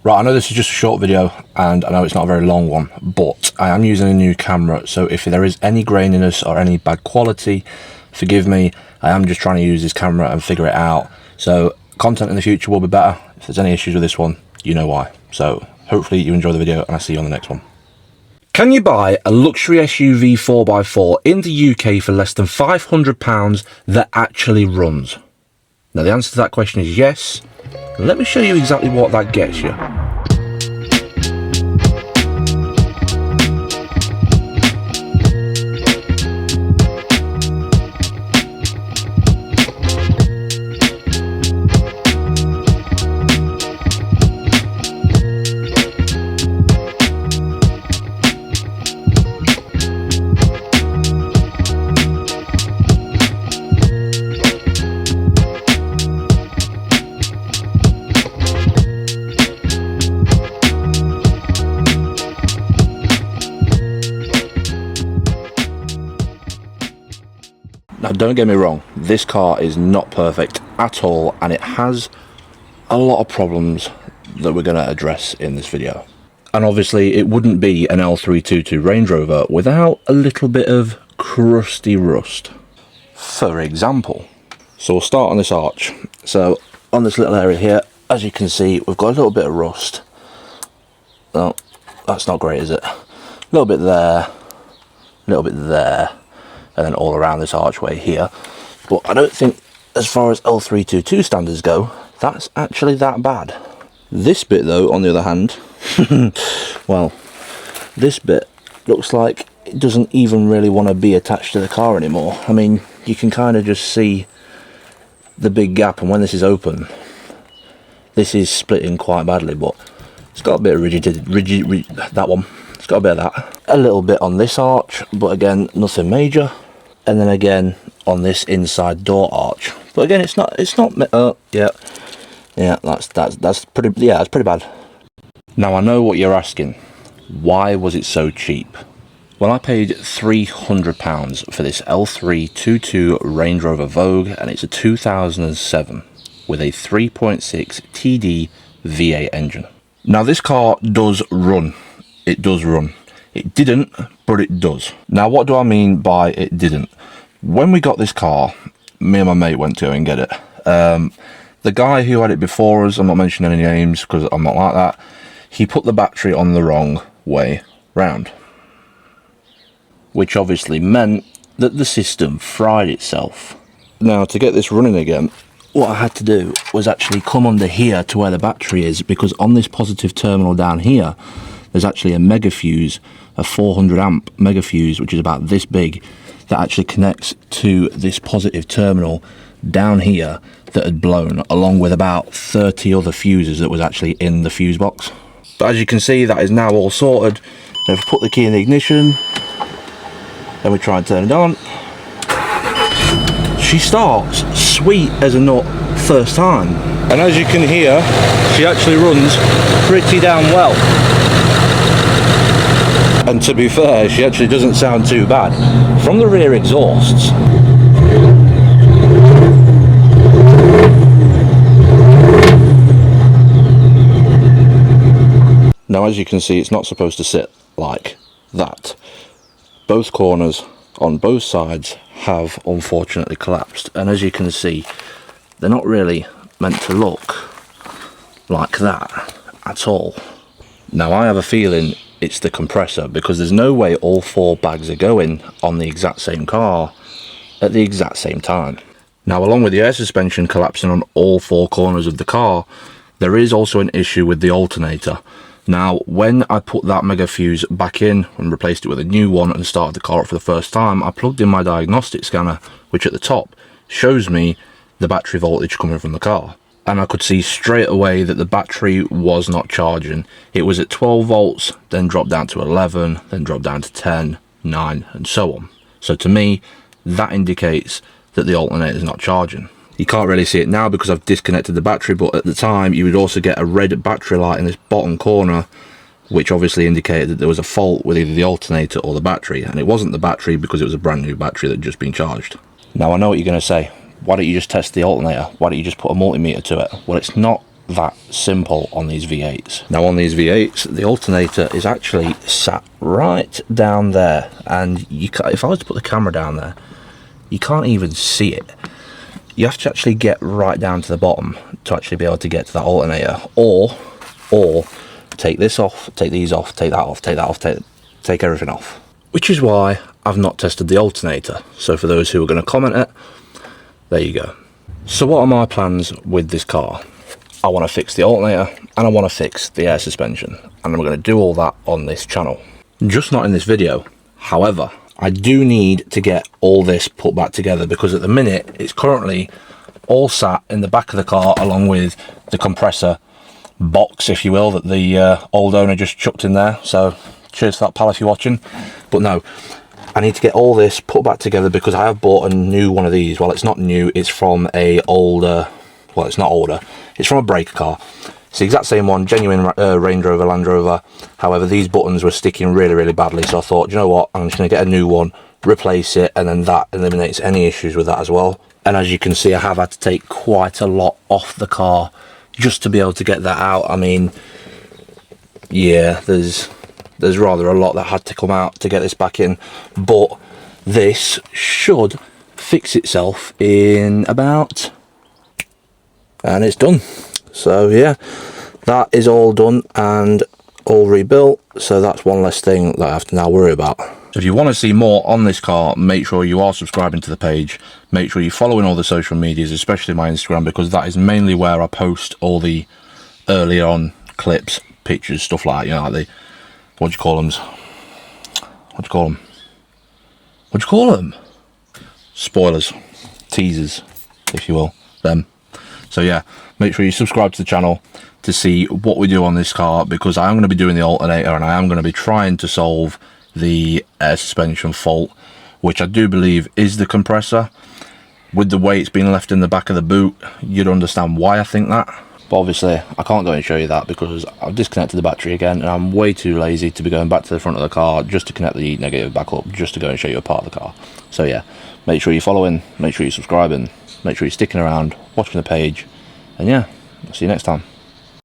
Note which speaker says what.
Speaker 1: Right, I know this is just a short video, and I know it's not a very long one, but I am using a new camera, so if there is any graininess or any bad quality, forgive me. I am just trying to use this camera and figure it out. So content in the future will be better. If there's any issues with this one, you know why. So hopefully you enjoy the video, and I'll see you on the next one. Can you buy a luxury SUV 4x4 in the UK for less than £500 that actually runs? Now the answer to that question is yes. Let me show you exactly what that gets you. Now don't get me wrong, this car is not perfect at all, and it has a lot of problems that we're going to address in this video. And obviously it wouldn't be an L322 Range Rover without a little bit of crusty rust. For example, so we'll start on this arch. So on this little area here, as you can see, we've got a little bit of rust. Well, that's not great, is it? A little bit there, a little bit there, and then all around this archway here. But I don't think, as far as L322 standards go, that's actually that bad. This bit though, on the other hand, well, this bit looks like it doesn't even really want to be attached to the car anymore. I mean, you can kind of just see the big gap, and when this is open, this is splitting quite badly, but it's got a bit of rigidity, that one. It's got a bit of that. A little bit on this arch, but again, nothing major. And then again on this inside door arch, but again, it's not. Yeah, that's pretty bad. Now I know what you're asking. Why was it so cheap? Well, I paid £300 for this L322 Range Rover Vogue, and it's a 2007 with a 3.6 TD V8 engine. Now this car does run. It does run. It didn't, but it does. Now what do I mean by it didn't? When we got this car, me and my mate went to go and get it. The guy who had it before us, I'm not mentioning any names because I'm not like that, he put the battery on the wrong way round, which obviously meant that the system fried itself. Now to get this running again, what I had to do was actually come under here to where the battery is, because on this positive terminal down here, there's actually a mega fuse, a 400 amp mega fuse, which is about this big, that actually connects to this positive terminal down here that had blown, along with about 30 other fuses that was actually in the fuse box. But as you can see, that is now all sorted. Then if we put the key in the ignition, then we try and turn it on. She starts sweet as a nut first time. And as you can hear, she actually runs pretty damn well. And to be fair, she actually doesn't sound too bad. From the rear exhausts, now as you can see, it's not supposed to sit like that. Both corners on both sides have unfortunately collapsed, and as you can see, they're not really meant to look like that at all. Now I have a feeling it's the compressor, because there's no way all four bags are going on the exact same car at the exact same time. Now, along with the air suspension collapsing on all four corners of the car, there is also an issue with the alternator. Now, when I put that mega fuse back in and replaced it with a new one and started the car up for the first time, I plugged in my diagnostic scanner, which at the top shows me the battery voltage coming from the car. And I could see straight away that the battery was not charging. It was at 12 volts, then dropped down to 11, then dropped down to 10, 9, and so on. So to me, that indicates that the alternator is not charging. You can't really see it now because I've disconnected the battery, but at the time you would also get a red battery light in this bottom corner, which obviously indicated that there was a fault with either the alternator or the battery. And it wasn't the battery, because it was a brand new battery that had just been charged. Now I know what you're going to say. Why don't you just test the alternator? Why don't you just put a multimeter to it? Well, it's not that simple on these V8s. Now on these V8s, the alternator is actually sat right down there, and you can't, if I was to put the camera down there, you can't even see it. You have to actually get right down to the bottom to actually be able to get to that alternator, or take this off, take these off, take that off, take that off, take everything off. Which is why I've not tested the alternator. So for those who are going to comment it, there you go. So what are my plans with this car? I want to fix the alternator and I want to fix the air suspension, and I'm going to do all that on this channel. Just not in this video. However, I do need to get all this put back together, because at the minute it's currently all sat in the back of the car along with the compressor box, if you will, that the old owner just chucked in there. So cheers for that, pal, if you're watching. But no, I need to get all this put back together because I have bought a new one of these. Well, it's not new, it's from a older, well, it's not older, it's from a breaker car. It's the exact same one, genuine Range Rover, Land Rover. However, these buttons were sticking really, really badly, so I thought, you know what, I'm just going to get a new one, replace it, and then that eliminates any issues with that as well. And as you can see, I have had to take quite a lot off the car just to be able to get that out. I mean, yeah, there's rather a lot that had to come out to get this back in, but this should fix itself in about, and it's done. So yeah, that is all done and all rebuilt, so that's one less thing that I have to now worry about. If you want to see more on this car, make sure you are subscribing to the page. Make sure you're following all the social medias, especially my Instagram, because that is mainly where I post all the earlier on clips, pictures, stuff like that, you know, like the, what do you call them? What do you call them? What do you call them? Spoilers, teasers, if you will, them. So yeah, make sure you subscribe to the channel to see what we do on this car, because I am going to be doing the alternator and I am going to be trying to solve the air suspension fault, which I do believe is the compressor. With the way it's been left in the back of the boot, you'd understand why I think that. But obviously I can't go and show you that because I've disconnected the battery again, and I'm way too lazy to be going back to the front of the car just to connect the negative back up, just to go and show you a part of the car. So yeah, make sure you're following, make sure you're subscribing, make sure you're sticking around, watching the page, and yeah, I'll see you next time.